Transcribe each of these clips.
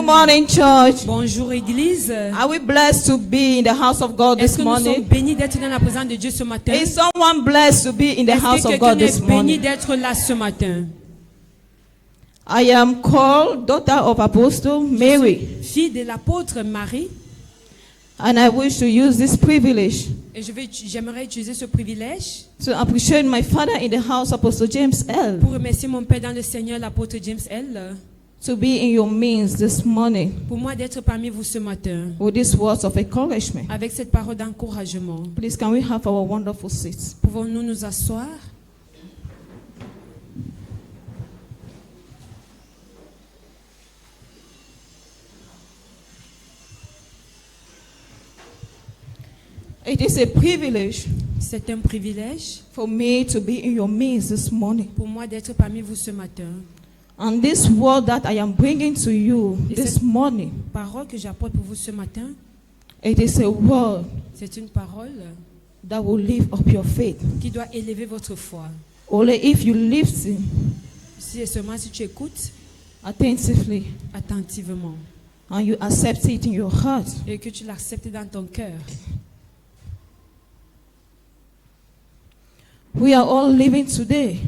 morning, church. Bonjour Église. Are we blessed to be in the house of God Est-ce this que nous sommes morning? bénis d'être dans la présence de Dieu ce matin? Is someone blessed to be in the Est-ce house que of God quelqu'un this est béni morning? d'être là ce matin? I am called daughter of Apostle Mary, Fille de l'apôtre Marie. and I wish to use this privilege Et j'aimerais utiliser ce privilège to appreciate my father in the house, Apostle James L., pour remercier mon Père dans le Seigneur, l'apôtre James L. to be in your midst this morning Pour moi d'être parmi vous ce matin with these words of encouragement. avec cette parole d'encouragement. Please, can we have our wonderful seats? Pouvons-nous nous asseoir? It is a privilege C'est un privilège for me to be in your midst this morning. pour moi d'être parmi vous ce matin. And this word that I am bringing to you Et this cette- morning, Parole que j'apporte pour vous ce matin, it is a word c'est une parole that will lift up your faith. qui doit élever votre foi. Only if you listen Si et seulement si tu écoutes attentively attentivement and you accept it in your heart. et que tu l'acceptes dans ton cœur. We are all living today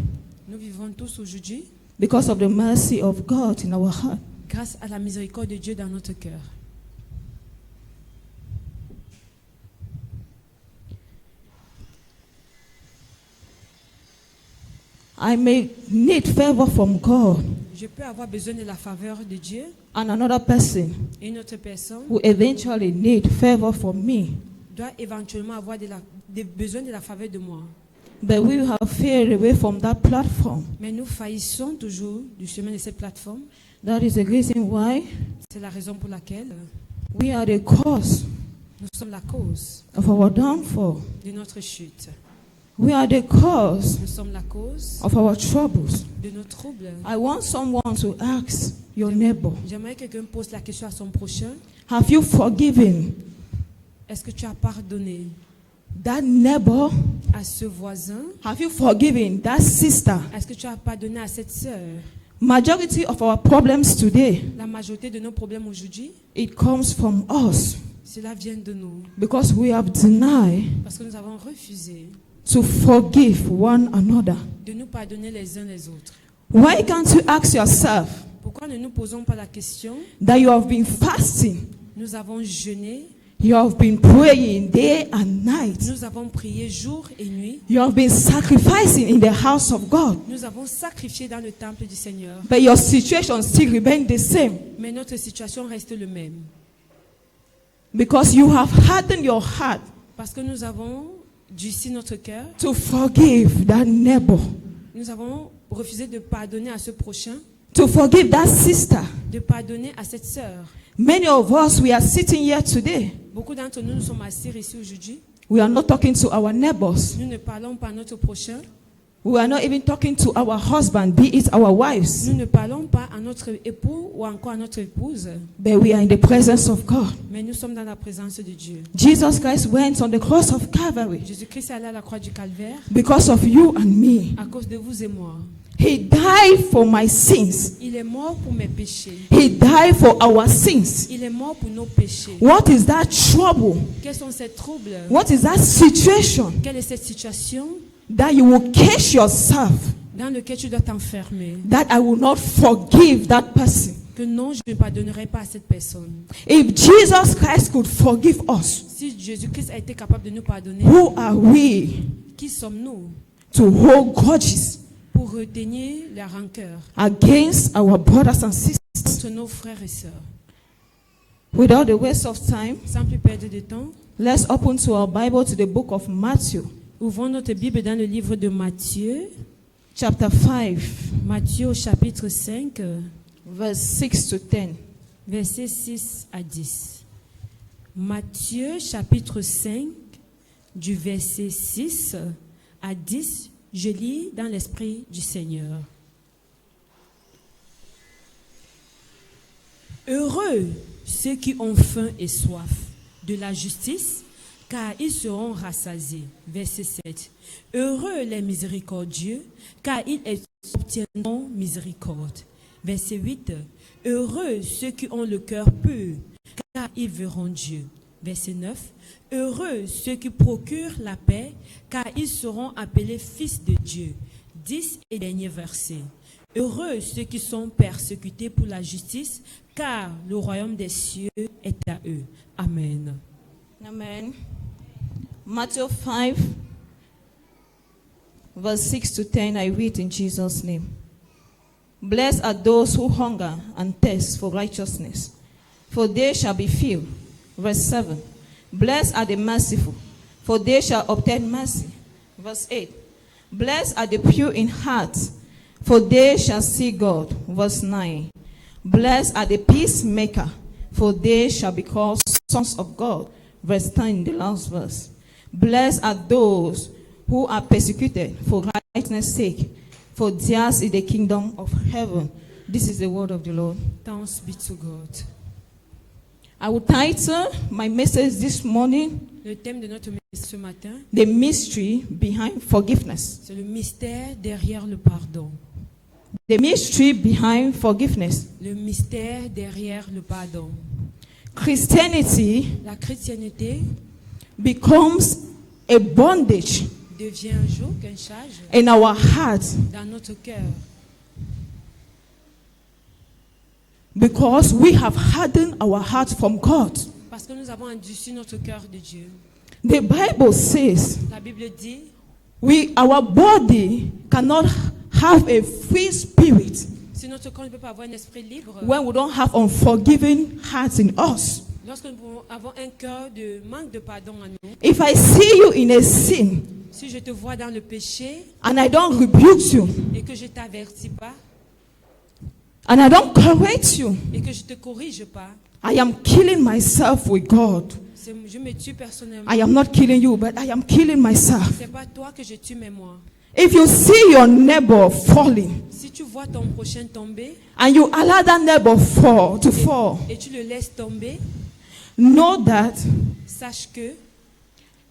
Nous vivons tous aujourd'hui because of the mercy of God in our heart. grâce à la miséricorde de Dieu dans notre cœur. I may need favor from God, Je peux avoir besoin de la faveur de Dieu and another person et une autre personne will eventually need favor from me. doit éventuellement avoir besoin de la faveur de moi. But we have failed away from that platform. Mais nous faillissons toujours du chemin de cette plateforme. That is the reason why C'est la raison pour laquelle we are the cause nous sommes la cause of our downfall. de notre chute. We are the cause Nous sommes la cause of our troubles. de nos troubles. I want someone to ask your neighbor, J'aimerais que quelqu'un pose la question à son prochain. have you forgiven Est-ce que tu as pardonné that neighbor? à ce voisin? Have you forgiven that sister? Est-ce que tu as pardonné à cette sœur? Majority of our problems today, La majorité de nos problèmes aujourd'hui, it comes from us cela vient de nous. because we have denied Parce que nous avons refusé to forgive one another. de nous pardonner les uns les autres. Why can't you ask yourself Pourquoi ne nous posons pas la question? that you have been fasting, Nous avons jeûné, you have been praying day and night, nous avons prié jour et nuit, you have been sacrificing in the house of God, nous avons sacrifié dans le temple du Seigneur. but your situation still remains the same Mais notre situation reste le même. because you have hardened your heart Parce que nous avons durci notre cœur, to forgive that neighbor, nous avons refusé de pardonner à ce prochain, to forgive that sister. de pardonner à cette sœur. Many of us, we are sitting here today. Beaucoup d'entre nous, nous sommes assis ici aujourd'hui. We are not talking to our neighbors. Nous ne parlons pas à notre prochain. We are not even talking to our husband, be it our wives. Nous ne parlons pas à notre époux ou encore à notre épouse. But we are in the presence of God. Mais nous sommes dans la présence de Dieu. Jesus Christ went on the cross of Calvary Jésus-Christ est allé à la croix du Calvaire because of you and me. à cause de vous et moi. He died for my sins. Il est mort pour mes péchés. He died for our sins. Il est mort pour nos péchés. What is that trouble? Quels sont ces troubles? What is that situation Quelle est cette situation that you will catch yourself dans laquelle tu dois t'enfermer? that I will not forgive that person? Que non, je ne pardonnerai pas à cette personne. If Jesus Christ could forgive us, Si Jésus-Christ a été capable de nous pardonner, who are we qui sommes-nous to hold grudges pour retenir la rancœur against our brothers and sisters? contre nos frères et sœurs? Without the waste of time, Sans plus perdre de temps, let's open to our Bible to the book of Matthew, ouvrons notre Bible dans le livre de Matthieu. chapter 5, Matthieu au chapitre 5, verse 6 to 10. versets 6 à 10. Matthieu chapitre 5, du verset 6 à 10, je lis dans l'esprit du Seigneur. Heureux ceux qui ont faim et soif de la justice, car ils seront rassasiés. Verset 7. Heureux les miséricordieux, car ils obtiendront miséricorde. Verset 8. Heureux ceux qui ont le cœur pur, car ils verront Dieu. Verset 9. Heureux ceux qui procurent la paix, car ils seront appelés fils de Dieu. 10 et dernier verset. Heureux ceux qui sont persécutés pour la justice, car le royaume des cieux est à eux. Amen. Amen. Matthew 5, verse 6 to 10, I read in Jesus' name. Blessed are those who hunger and thirst for righteousness, for they shall be filled. Verse 7. Blessed are the merciful, for they shall obtain mercy. Verse 8. Blessed are the pure in heart, for they shall see God. Verse 9. Blessed are the peacemaker, for they shall be called sons of God. Verse 10, the last verse. Blessed are those who are persecuted for righteousness' sake, for theirs is the kingdom of heaven. This is the word of the Lord. Thanks be to God. I will title my message this morning, Le thème de notre message ce matin, The Mystery Behind Forgiveness. c'est le mystère derrière le pardon. The mystery behind forgiveness. Le mystère derrière le pardon. Christianity La chrétienté becomes a bondage devient un jour qu'un charge in our hearts dans notre cœur because we have hardened our hearts from God. parce que nous avons endurci notre cœur de Dieu. The Bible says La Bible dit, our body cannot have a free spirit si notre corps ne peut pas avoir un esprit libre, when we don't have unforgiving hearts in us. lorsque nous avons un cœur de manque de pardon en nous, If I see you in a sin si je te vois dans le péché and I don't rebuke you et que je t'avertis pas and I don't correct you, et que je te corrige pas, I am killing myself with God. je me tue personnellement. I am not killing you, but I am killing myself. C'est pas toi que je tue, mais moi. If you see your neighbor falling Si tu vois ton prochain tomber and you allow that neighbor to fall, et tu le laisses tomber, know that sache que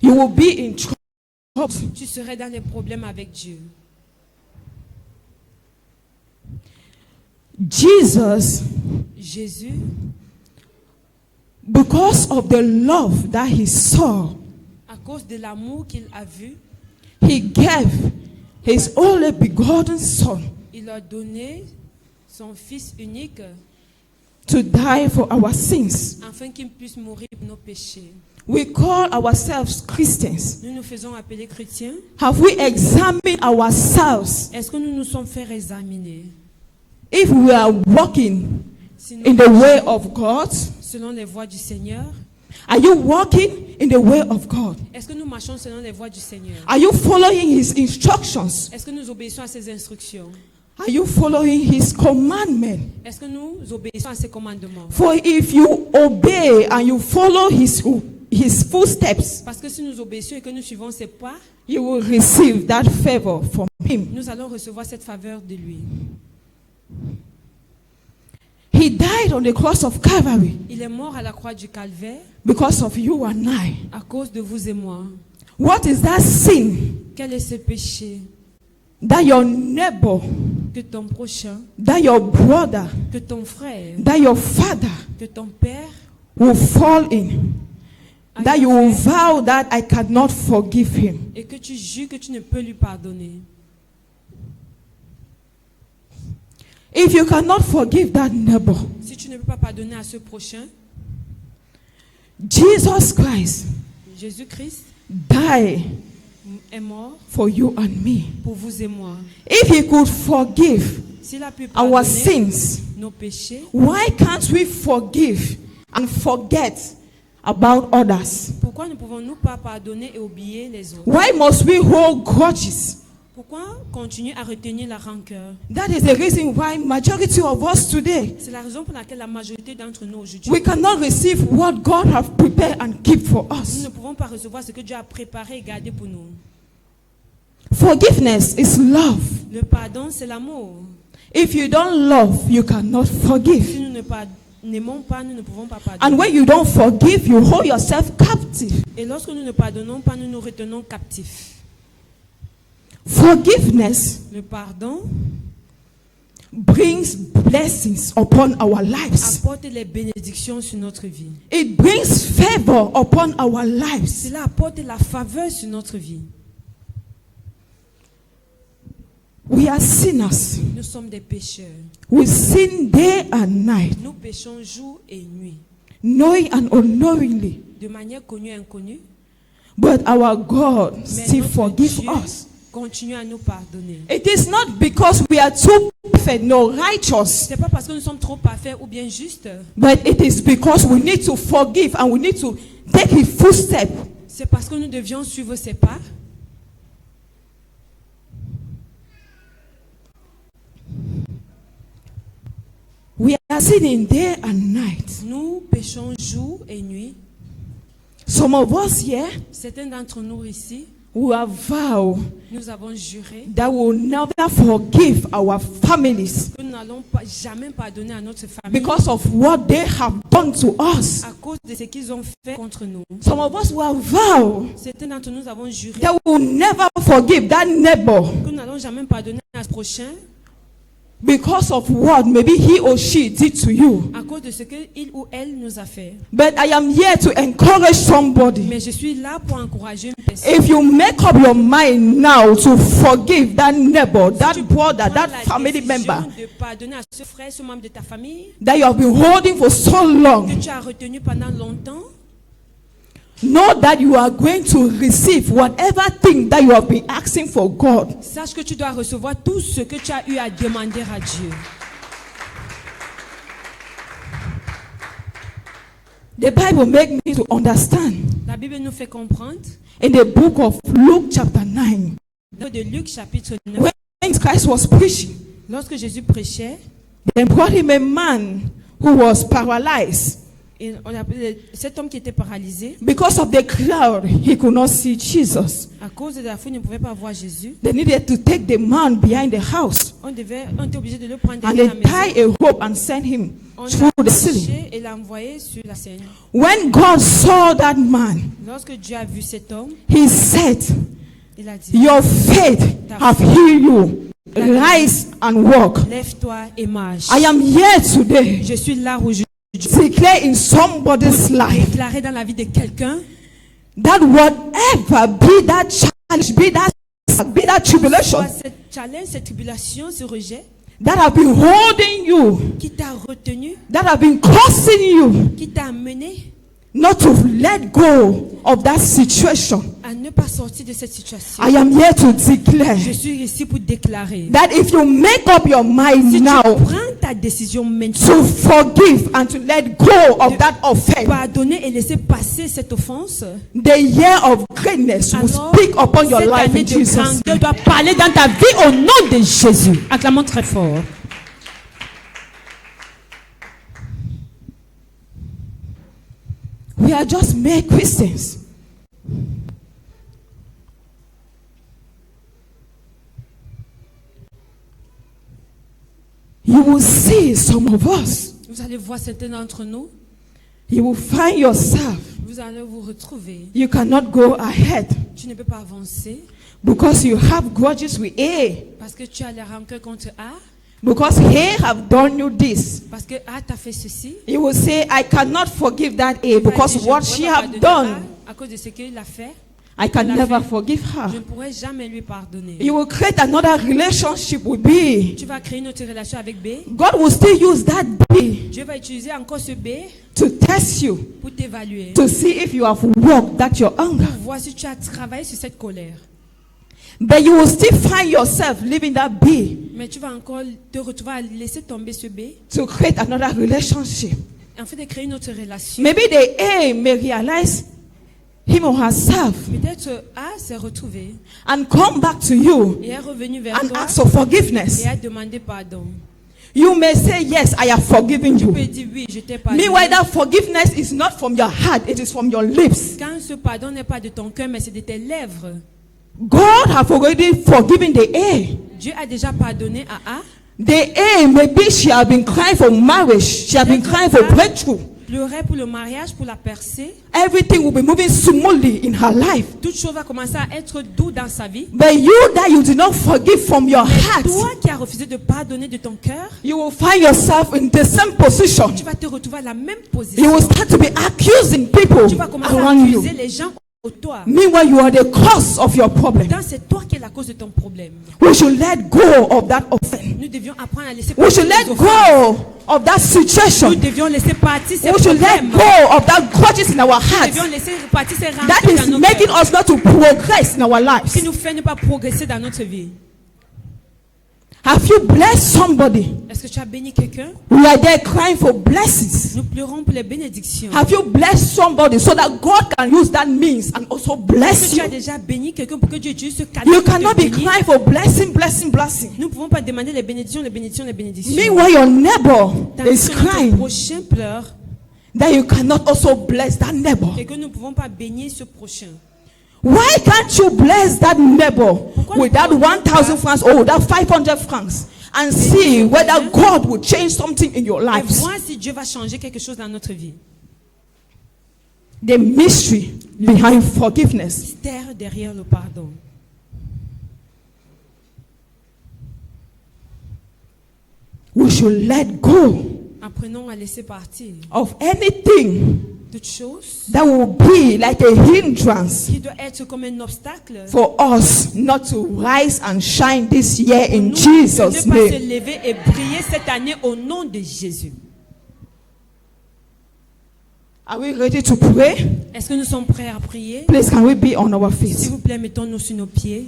you will be in trouble. tu serais dans des problèmes avec Dieu. Jesus, Jésus, because of the love that he saw, à cause de l'amour qu'il a vu, he gave his only begotten son il a donné son Fils unique to die for our sins. afin qu'il puisse mourir pour nos péchés. We call ourselves Christians. Nous nous faisons appeler chrétiens. Have we examined ourselves Est-ce que nous nous sommes fait examiner if we are walking si nous in the way of God? selon les voies du Seigneur? Are you walking in the way of God? Est-ce que nous marchons selon les voies du Seigneur? Are you following his instructions? Est-ce que nous obéissons à ses instructions? Are you following his commandment? Est-ce que nous obéissons à ses commandements? For if you obey and you follow his footsteps, Parce que si nous obéissons et que nous suivons ses pas, you will receive that favor from him. nous allons recevoir cette faveur de lui. He died on the cross of Calvary Il est mort à la croix du Calvaire because of you and I. à cause de vous et moi. What is that sin Quel est ce péché that your neighbor, que ton prochain, that your brother, que ton frère, that your father que ton père will fall in? That you will vow that I cannot forgive him. et que tu jures que tu ne peux lui pardonner? If you cannot forgive that neighbor, Si tu ne peux pas pardonner à ce prochain, Jesus Christ Jésus-Christ died est mort for you and me. pour vous et moi. If he could forgive S'il a pu our pardonner sins, nos péchés, why can't we forgive and forget about others? pourquoi ne pouvons-nous pas pardonner et oublier les autres? Why must we hold grudges? Pourquoi continuer à retenir la rancœur? That is the reason why majority of us today, C'est la raison pour laquelle la majorité d'entre nous aujourd'hui, we cannot receive what God have prepared and keep for nous us. ne pouvons pas recevoir ce que Dieu a préparé et gardé pour nous. Forgiveness is love. Le pardon, c'est l'amour. If you don't love, you cannot Si forgive. nous n'aimons pas, nous ne pouvons pas And pardonner. when you don't forgive, you hold yourself captive. Et lorsque nous ne pardonnons pas, nous nous retenons captifs. Forgiveness Le pardon brings blessings upon our lives. apporte les bénédictions sur notre vie. It brings favor upon our lives. Cela apporte la faveur sur notre vie. We are sinners. Nous sommes des pécheurs. We sin day and night, Nous péchons jour et nuit, knowing and unknowingly. de manière connue et inconnue. But our God Mais still notre forgives Dieu us. continue à nous pardonner. It is not because we are too perfect nor righteous, C'est pas parce que nous sommes trop parfaits ou bien justes. but it is because we need to forgive and we need to take His footstep. C'est parce que nous devions suivre ses pas. We are sinning day and night. Nous péchons jour et nuit. Some of us here, Certains d'entre nous ici, we have vowed nous avons juré that we will never forgive our families que nous n'allons jamais pardonner à notre famille because of what they have done to us. à cause de ce qu'ils ont fait contre nous. Some of us will have vowed Certains d'entre nous avons juré that we will never forgive that neighbor que nous n'allons jamais pardonner à ce prochain because of what maybe he or she did to you. à cause de ce qu'il ou elle nous a fait. But I am here to encourage somebody. Mais je suis là pour encourager une personne. If you make up your mind now to forgive that neighbor, that Tu brother, prends that la family décision member de pardonner à ce frère, ce membre de ta famille that you have been holding for so long, que tu as retenu pendant longtemps, know that you are going to receive whatever thing that you have been asking for God. sache que tu dois recevoir tout ce que tu as eu à demander à Dieu. The Bible makes me to understand La Bible nous fait comprendre, in the book of Luke chapter 9, dans de Luc chapitre 9, when Christ was preaching, lorsque Jésus prêchait, they brought him a man who was paralyzed. et on appelait cet homme qui était paralysé, Because of the crowd, he could not see Jesus. à cause de la foule, il ne pouvait pas voir Jésus. They needed to take the man behind the house On était obligé de le prendre and derrière they la maison. tie a rope and send him On through l'a the ceiling. attaché et l'a envoyé sur la scène. When God saw that man, Lorsque Dieu a vu cet homme, he said, il a dit, "Your faith have healed you. Rise and walk." lève-toi et marche. I am here today Je suis là aujourd'hui. to declare in somebody's life Déclarer dans la vie de quelqu'un that whatever be that challenge, be that tribulation soit cette challenge, cette tribulation, ce rejet that have been holding you, qui t'a retenu, that have been causing you qui t'a amené not to let go of that situation. à ne pas sortir de cette situation. I am here to declare Je suis ici pour déclarer. that if you make up your mind Si tu now prends ta décision maintenant to forgive and to let go of that offense, pardonner et laisser passer cette offense, the year of greatness will alors speak upon your cette life année in de Jesus. grandeur doit parler dans ta vie au nom de Jésus. Acclamons très fort. We are just mere Christians. You will see some of us. Vous allez voir certains d'entre nous, You will find yourself. vous allez vous retrouver. You cannot go ahead Tu ne peux pas avancer because you have grudges with A. parce que tu as la rancœur contre A, Because A have done you this. parce que A t'a fait ceci. You will say, I cannot forgive that A because Tu vas dire, what je ne she pourrais pas have pardonner done, A à cause de ce qu'il a fait. I can l'a never fait. forgive Je her. ne pourrais jamais lui pardonner. You will create another relationship with B. Tu vas créer une autre relation avec B. God will still use that B Dieu va utiliser encore ce B to test you, pour t'évaluer. to see if you have walked that your anger. Pour voir si tu as travaillé sur cette colère. But you will still find yourself leaving that B Mais tu vas encore te retrouver à laisser tomber ce B to create another relationship. afin de créer une autre relation. Maybe the A may realize him or herself Peut-être A s'est retrouvé and come back to you et est revenu vers and toi ask for forgiveness. et a demandé pardon. You may say, yes, I have forgiven Tu peux you. dire oui, je t'ai pardonné. Meanwhile, that forgiveness is not from your heart, it is from your lips. Quand ce pardon n'est pas de ton cœur, mais c'est de tes lèvres. God have already forgiven the A. Dieu a déjà pardonné à A. The A, maybe she have been crying for marriage, she have been crying for breakthrough. pleurait pour le mariage, pour la percée. everything will be moving smoothly in her life. Toute chose va commencer à être doux dans sa vie. But you that you did not forgive from your heart, Toi qui as refusé de pardonner de ton cœur, you will find yourself in the same position. tu vas te retrouver à la même You position. will start to be accusing people Tu vas commencer à around you. accuser les gens autour de toi. Meanwhile, you are the cause of your problem. Pourtant, c'est toi qui es la cause de ton problème. We should let go of that offense. Nous devions apprendre à laisser We partir should les let offenses. go of that Nous situation. devions laisser partir ces We should let problèmes. go of that grudges in our Nous hearts. devions laisser partir ces That rancœurs dans is nos making cœurs us not to progress in our lives. qui nous fait ne pas progresser dans notre vie. Have you blessed somebody? Est-ce que tu as béni quelqu'un? We are there crying for blessings. Nous pleurons pour les bénédictions. Have you blessed somebody so that God can use that means and also Est-ce bless que tu as you? déjà béni quelqu'un pour que Dieu utilise ce cadeau You pour cannot te be bénir? crying for blessing, blessing, blessing. Nous ne pouvons pas demander les bénédictions, les bénédictions, les bénédictions. Meanwhile, your neighbor Tandis is que notre crying prochain pleure that you cannot also bless that neighbor. et que nous ne pouvons pas bénir ce prochain. Why can't you bless that neighbor Pourquoi with ne that pouvons-nous 1,000 francs or that 500 francs and see whether God will change something in your Et lives? voir si Dieu va changer quelque chose dans notre vie. The mystery behind forgiveness. Mystère derrière le pardon. We should let go Apprenons à laisser partir of anything toute chose that will be like a hindrance qui doit être comme un obstacle for us not to rise and shine this year pour in nous de Jesus' ne pas se name. lever et briller cette année au nom de Jésus. Are we ready to pray? Est-ce que nous sommes prêts à prier? Please, can we be on our S'il feet? vous plaît, mettons-nous sur nos pieds.